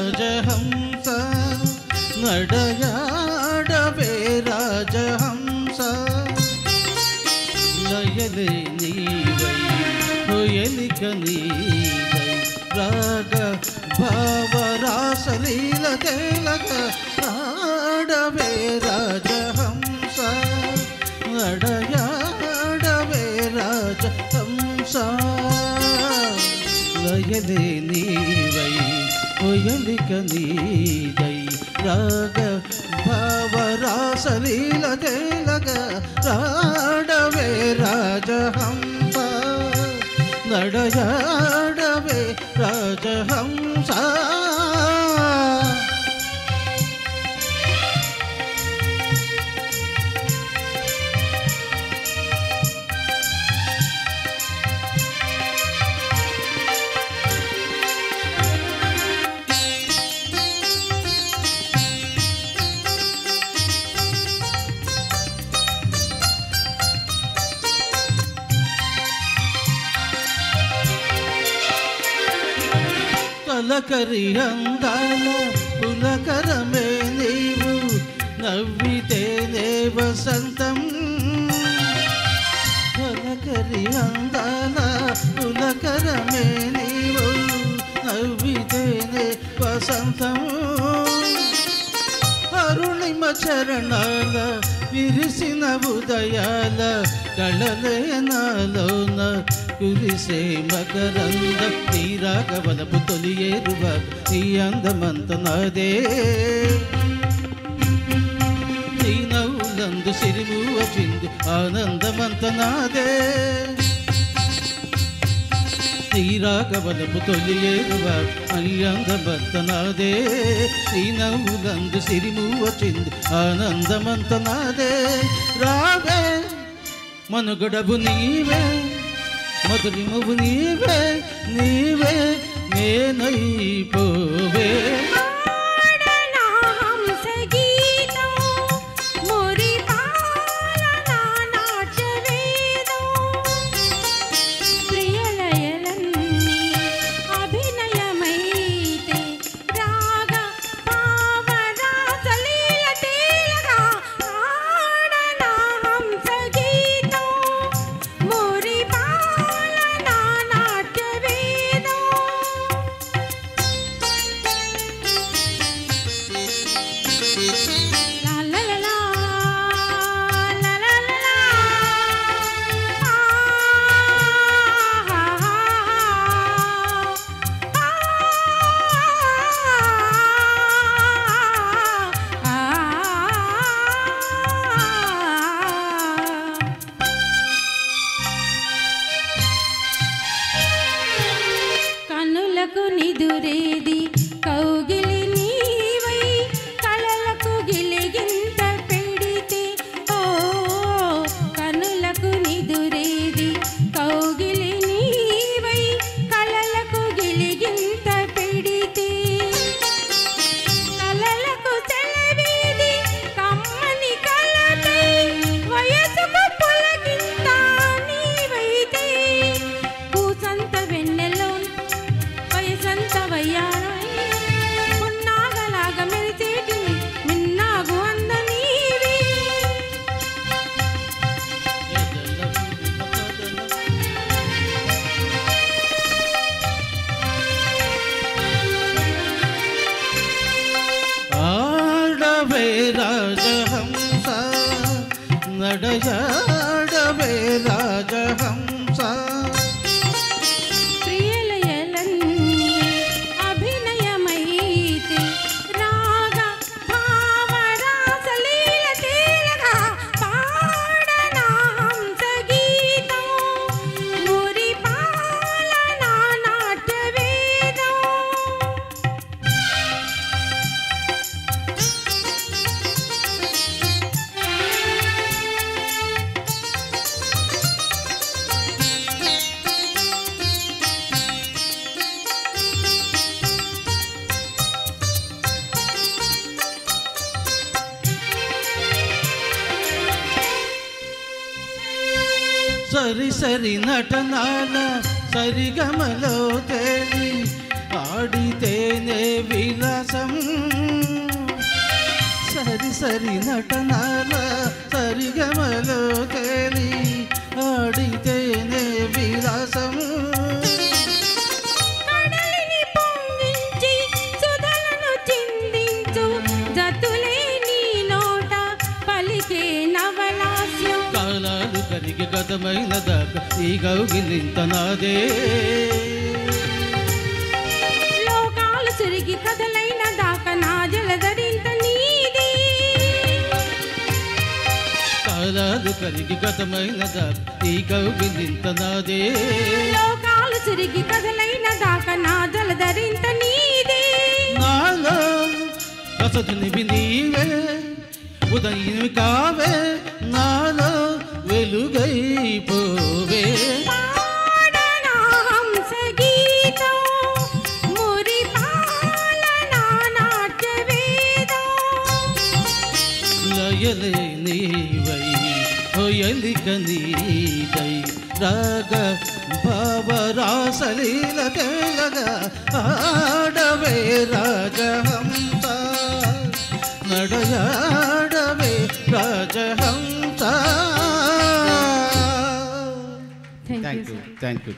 రాజహంస నడయాడవే రాజహంస లయలే నీవై కొయలిక నీవై రాగ భావరాసలీల తేలగ ఆడవే రాజహంస నడయాడవే రాజహంస లయలే నీవై కొయలిక నీదై రాగ భావరాసలీల తేలగ రాడవే రాజహంస నడయాడవే రాజహంస పులకరి అందాల పులకరమే నీవు నవ్వితేనే వసంతం పులకరి అందాల పులకరమే నీవు నవ్వితేనే వసంతం అరుణిమ చరణాల విరిసిన ఉదయాల కళలే నాలోన కురిసే మకరంద తీరాగవలపు తొలి ఏరువ నీ అందమంత నాదే నీ నవ్వులందు సిరిమువ చిందు ఆనందమంత నాదే తీరాగవలపు తొలి ఏరువ నీ అందమంత నాదే నీ నవ్వులందు సిరిమువ చిందు ఆనందమంత నాదే రావే మనుగడవు నీవే మధురిమవు నీవే నీవే నేనైపోవే నిదురేది కౌగిలి నీవై కళలకు గిలిగింత పెడితే ఓ కనులకు నిదురేది కౌగిలి నీవై కళలకు గిలిగింత పెడితే కళలకు సెలవేది కమ్మని కళకై వయసుకు పులకింత నీవైతే కూసంత వెన్నెలో పున్నాగలాగా మెరిసేటి మిన్నాగు అంద నీవే ఆడవే రాజహంస నడయాడవే రాజహంస సరి సరి నటనాల సరిగమలో తేలి ఆడితేనే విలాసం సరి నటనాల సరిగమలో తేలి ఆడితేనే విలాసము కడలిని పొంగించి సుధలను చిందించు జతులే నీ నోట పలికే నవలాస్యం కాలాలు కరిగి గతమైన దాకా ఈ గౌగిలింత నాదే లోకాలు తిరిగి కదలైన దాకా నా జలధరింత నీది కాలాలు కరిగి గతమైన దాకా ఈ గౌగిలింత నాదే లోకాలు తిరిగి కదలైన దాకా నా జలధరింత నీది నాలో రసధునివి నీవే ఉదయమి కావే నాలో వెలుగైపోవే పాడనా హంస గీతం మురిపాల నా నాట్య వేదం లయలే నీవై హొయలిక నీదై రాగ భావరాసలీల కేలగా ఆడవే రాజహంస నడయాడవే రాజహంస థ్యాంక్ యూ థ్యాంక్ యూ